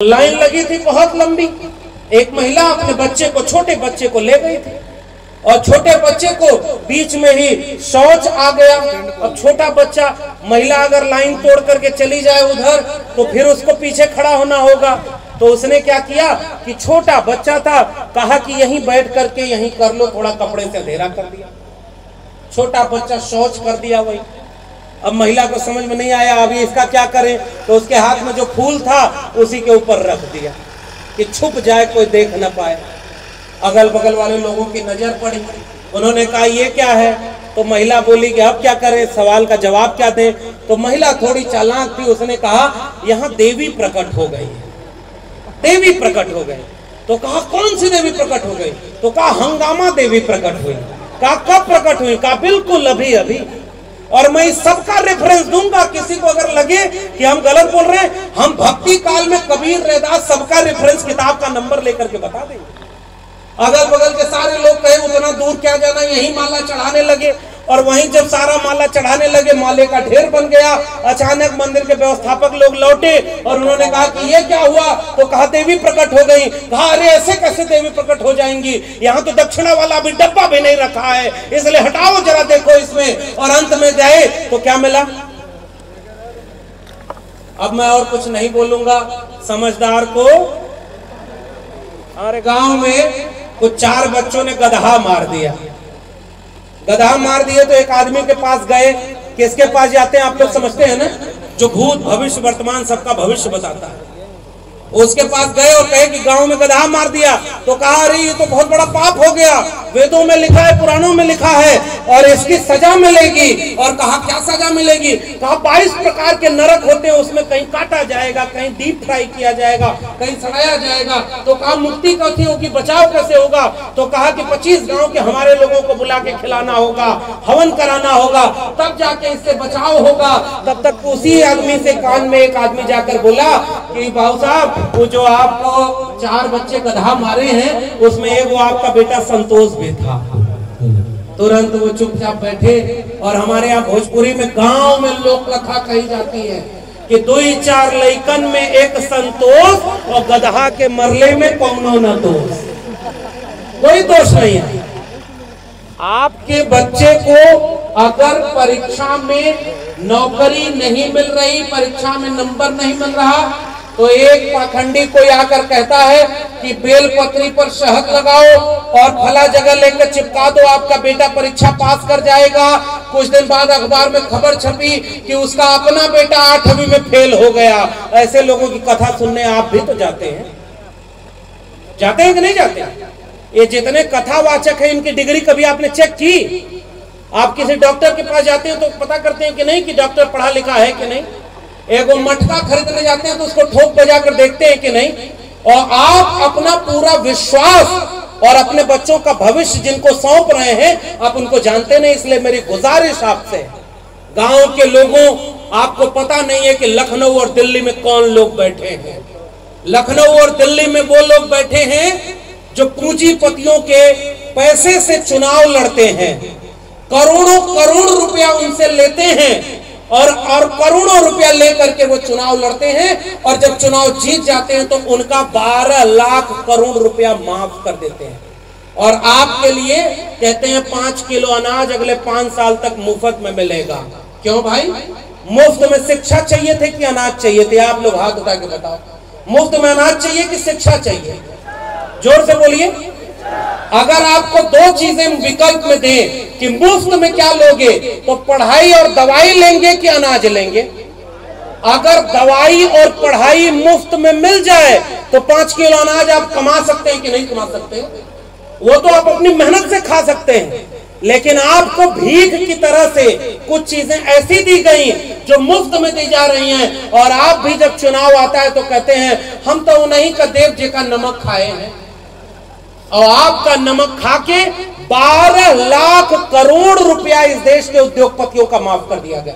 Line लगी थी बहुत लंबी। एक महिला अपने बच्चे को, छोटे बच्चे को ले गई थी और छोटे बच्चे को बीच में ही शौच आ गया। अब छोटा बच्चा, महिला अगर लाइन तोड़ करके चली जाए उधर तो फिर उसको पीछे खड़ा होना होगा। तो उसने क्या किया कि छोटा बच्चा था, कहा कि यहीं बैठ करके यहीं कर लो, थोड़ा कपड़े से अंधेरा कर दिया। छोटा बच्चा शौच कर दिया वही। अब महिला को समझ में नहीं आया अभी इसका क्या करें, तो उसके हाथ में जो फूल था उसी के ऊपर रख दिया कि छुप जाए, कोई देख न पाए। अगल बगल वाले लोगों की नजर पड़ी, उन्होंने कहा ये क्या है। तो महिला बोली कि अब क्या करें, सवाल का जवाब क्या दें। तो महिला थोड़ी चालाक थी, उसने कहा यहाँ देवी प्रकट हो गई है, देवी प्रकट हो गई। तो कहा कौन सी देवी प्रकट हो गई। तो कहा हंगामा देवी प्रकट हुई। कहा कब प्रकट हुई। कहा बिल्कुल अभी अभी। और मैं सबका रेफरेंस दूंगा, किसी को अगर लगे कि हम गलत बोल रहे हैं, हम भक्ति काल में कबीर रैदास सबका रेफरेंस किताब का नंबर लेकर के बता देंगे। अगल बगल के सारे लोग कहे उतना दूर क्या जाना, यही माला चढ़ाने लगे। और वहीं जब सारा माला चढ़ाने लगे, माले का ढेर बन गया। अचानक मंदिर के व्यवस्थापक लोग लौटे और उन्होंने कहा कि ये क्या हुआ। तो कहा देवी प्रकट हो गई। कहा अरे ऐसे कैसे देवी प्रकट हो जाएंगी, यहाँ तो दक्षिणा वाला अभी डब्बा भी नहीं रखा है, इसलिए हटाओ जरा देखो इसमें। और अंत में गए तो क्या मिला। अब मैं और कुछ नहीं बोलूंगा, समझदार को। हमारे गांव में कुछ 4 बच्चों ने गधा मार दिया। गधा मार दिए तो एक आदमी के पास गए। किसके पास जाते हैं आप लोग समझते हैं ना, जो भूत भविष्य वर्तमान सबका भविष्य बताता है। उसके पास गए और कहे कि गांव में गधा मार दिया। तो कहा अरे ये तो बहुत बड़ा पाप हो गया, वेदों में लिखा है, पुराणों में लिखा है और इसकी सजा मिलेगी। और कहा क्या सजा मिलेगी। कहा 22 प्रकार के नरक होते हैं, उसमें कहीं काटा जाएगा, कहीं डीप फ्राई किया जाएगा, कहीं सड़ाया जाएगा। तो कहा मुक्ति कैसे होगी, बचाव कैसे होगा। तो कहा कि 25 गांव के हमारे लोगों को बुला के खिलाना होगा, हवन कराना होगा, तब जाके इससे बचाव होगा। तब तक उसी आदमी से कान में एक आदमी जाकर बोला कि बाबू साहब, वो जो आपको 4 बच्चे गधा मारे हैं उसमें एक वो आपका बेटा संतोष भी था। तुरंत वो चुपचाप बैठे। और हमारे यहाँ भोजपुरी में गांव में लोक कथा कही जाती है कि 2-4 लइकन में एक संतोष और गधा के मरले में कौनो न दोष, कोई दोष नहीं है। आपके बच्चे को अगर परीक्षा में नौकरी नहीं मिल रही, परीक्षा में नंबर नहीं मिल रहा, तो एक पाखंडी कोई आकर कहता है कि बेलपत्री पर शहद लगाओ और फला जगह लेकर चिपका दो, आपका बेटा परीक्षा पास कर जाएगा। कुछ दिन बाद अखबार में खबर छपी कि उसका अपना बेटा 8वीं में फेल हो गया। ऐसे लोगों की कथा सुनने आप भी तो जाते हैं, जाते हैं कि नहीं जाते। ये जितने कथावाचक हैं इनकी डिग्री कभी आपने चेक की। आप किसी डॉक्टर के पास जाते हैं तो पता करते हैं कि नहीं कि डॉक्टर पढ़ा लिखा है कि नहीं। एक मटका खरीदने जाते हैं तो उसको ठोक बजा कर देखते हैं कि नहीं। और आप अपना पूरा विश्वास और अपने बच्चों का भविष्य जिनको सौंप रहे हैं, आप उनको जानते नहीं। इसलिए मेरी गुजारिश आपसे, गांव के लोगों, आपको पता नहीं है कि लखनऊ और दिल्ली में कौन लोग बैठे हैं। लखनऊ और दिल्ली में वो लोग बैठे हैं जो पूंजीपतियों के पैसे से चुनाव लड़ते हैं, करोड़ों करोड़ रुपया उनसे लेते हैं और करोड़ों रुपया लेकर के वो चुनाव लड़ते हैं। और जब चुनाव जीत जाते हैं तो उनका 12 लाख करोड़ रुपया माफ कर देते हैं। और आपके लिए कहते हैं 5 किलो अनाज अगले 5 साल तक मुफ्त में मिलेगा। क्यों भाई, मुफ्त में शिक्षा चाहिए थे कि अनाज चाहिए थे। आप लोग हाथ उठा के बताओ, मुफ्त में अनाज चाहिए कि शिक्षा चाहिए। जोर से बोलिए। अगर आपको 2 चीजें विकल्प में दें कि मुफ्त में क्या लोगे, तो पढ़ाई और दवाई लेंगे कि अनाज लेंगे। अगर दवाई और पढ़ाई मुफ्त में मिल जाए तो 5 किलो अनाज आप कमा सकते हैं कि नहीं कमा सकते। वो तो आप अपनी मेहनत से खा सकते हैं, लेकिन आपको भीख की तरह से कुछ चीजें ऐसी दी गई जो मुफ्त में दी जा रही हैं। और आप भी जब चुनाव आता है तो कहते हैं हम तो उन्हीं का देव जी का नमक खाए हैं। और आपका नमक खा के 12 लाख करोड़ रुपया इस देश के उद्योगपतियों का माफ कर दिया गया।